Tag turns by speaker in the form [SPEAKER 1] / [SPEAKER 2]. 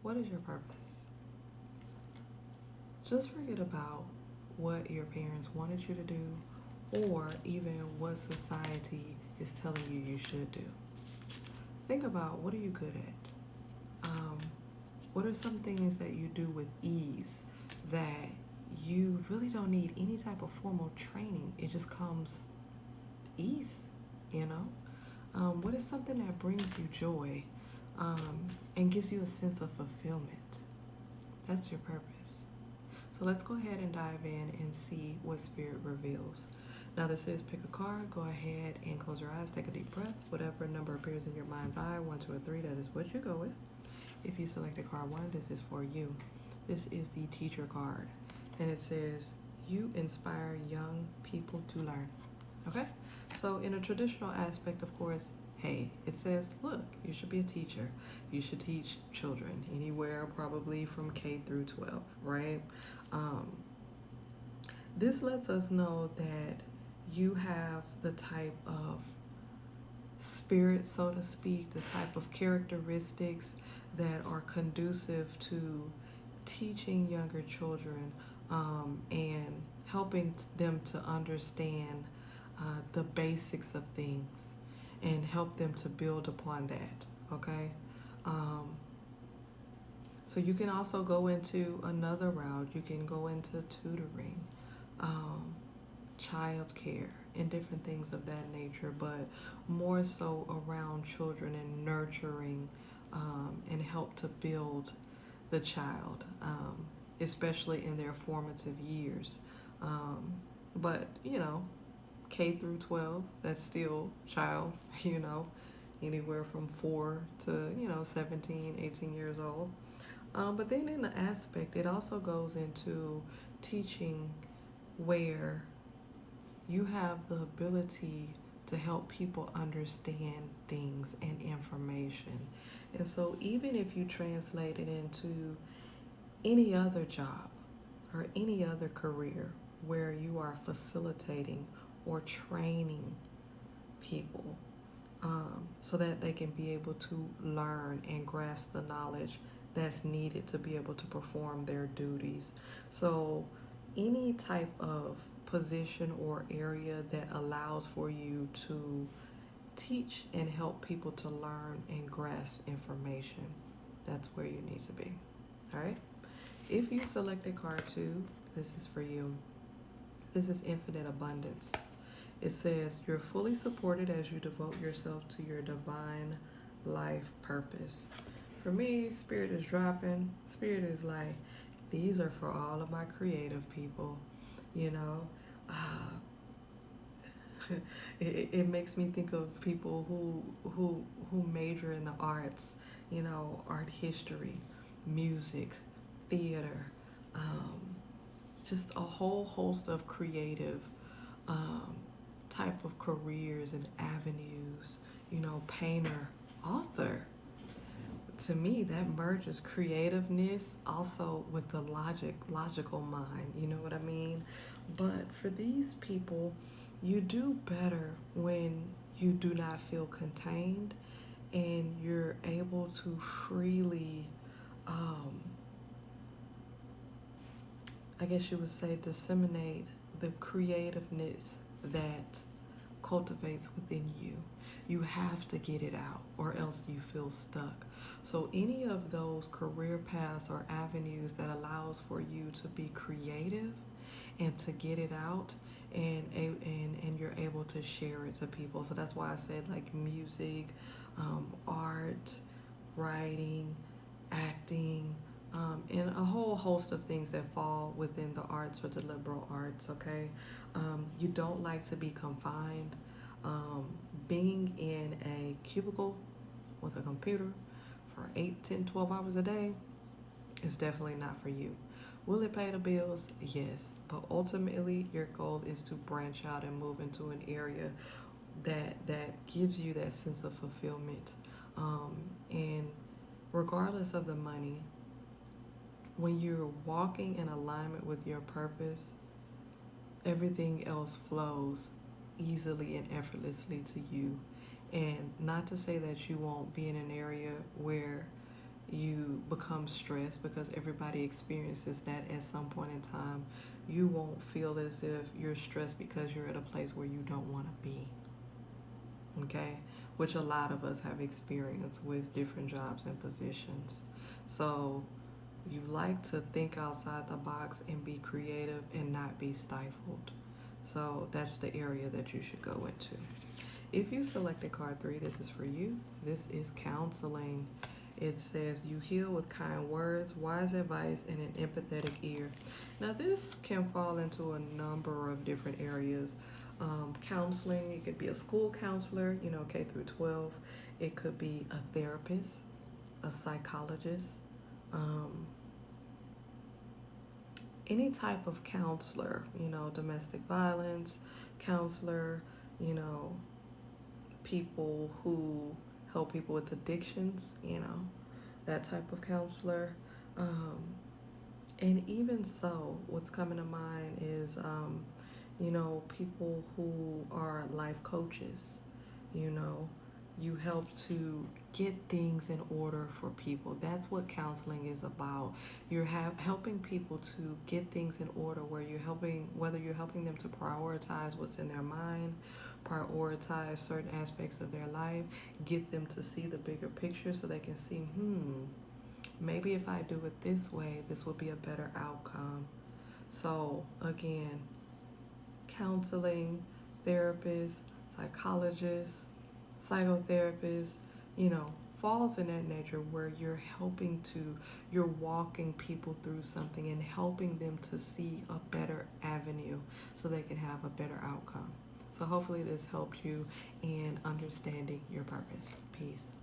[SPEAKER 1] What is your purpose? Just forget about what your parents wanted you to do or even what society is telling you you should do. Think about, what are you good at? What are some things that you do with ease that you really don't need any type of formal training? It just comes ease, you know? What is something that brings you joy and gives you a sense of fulfillment? That's your purpose. So let's go ahead and dive in and see what Spirit reveals. Now, this is pick a card. Go ahead and close your eyes. Take a deep breath. Whatever number appears in your mind's eye, 1, 2, or 3, that is what you go with. If you selected card 1, this is for you. This is the teacher card. And it says, you inspire young people to learn. Okay? So in a traditional aspect, of course, hey, it says, look, you should be a teacher. You should teach children anywhere probably from K through 12, right? This lets us know that you have the type of spirit, so to speak, the type of characteristics that are conducive to teaching younger children and helping them to understand the basics of things and help them to build upon that, okay? Um, so you can also go into another route. You can go into tutoring, um, child care, and different things of that nature, but more so around children and nurturing and help to build the child, especially in their formative years. Um, but, K through 12, that's still child, anywhere from 4 to, 17, 18 years old. But then in the aspect, it also goes into teaching where you have the ability to help people understand things and information. And so even if you translate it into any other job or any other career where you are facilitating or training people so that they can be able to learn and grasp the knowledge that's needed to be able to perform their duties. So any type of position or area that allows for you to teach and help people to learn and grasp information, that's where you need to be. All right? If you selected card 2, this is for you. This is infinite abundance. It says, you're fully supported as you devote yourself to your divine life purpose. For me, Spirit is dropping. Spirit is like, these are for all of my creative people, you know. It makes me think of people who major in the arts, art history, music, theater, um, just a whole host of creative um, type of careers and avenues, painter, author. To me, that merges creativeness also with the logical mind, you know what I mean? But for these people, you do better when you do not feel contained and you're able to freely, um, I guess you would say, disseminate the creativeness that cultivates within you. You have to get it out or else you feel stuck. So any of those career paths or avenues that allows for you to be creative and to get it out and you're able to share it to people. So that's why I said like music, art, writing, acting, and a whole host of things that fall within the arts or the liberal arts, okay? You don't like to be confined. Being in a cubicle with a computer for 8, 10, 12 hours a day is definitely not for you. Will it pay the bills? Yes. But ultimately, your goal is to branch out and move into an area that gives you that sense of fulfillment. And regardless of the money, when you're walking in alignment with your purpose, everything else flows easily and effortlessly to you. And not to say that you won't be in an area where you become stressed, because everybody experiences that at some point in time. You won't feel as if you're stressed because you're at a place where you don't want to be. Okay? Which a lot of us have experienced with different jobs and positions. So you like to think outside the box and be creative and not be stifled. So that's the area that you should go into. If you selected card 3, this is for you. This is counseling. It says you heal with kind words, wise advice, and an empathetic ear. Now, this can fall into a number of different areas. Counseling, it could be a school counselor, K through 12. It could be a therapist, a psychologist, um, any type of counselor, domestic violence counselor, you know, people who help people with addictions, that type of counselor. Um, and even so, what's coming to mind is, people who are life coaches, you know, you help to get things in order for people. That's what counseling is about. You're helping people to get things in order, whether you're helping them to prioritize what's in their mind, prioritize certain aspects of their life, get them to see the bigger picture so they can see, maybe if I do it this way, this will be a better outcome. So again, counseling, therapist, psychologist, psychotherapist, falls in that nature where you're walking people through something and helping them to see a better avenue so they can have a better outcome. So hopefully this helped you in understanding your purpose. Peace.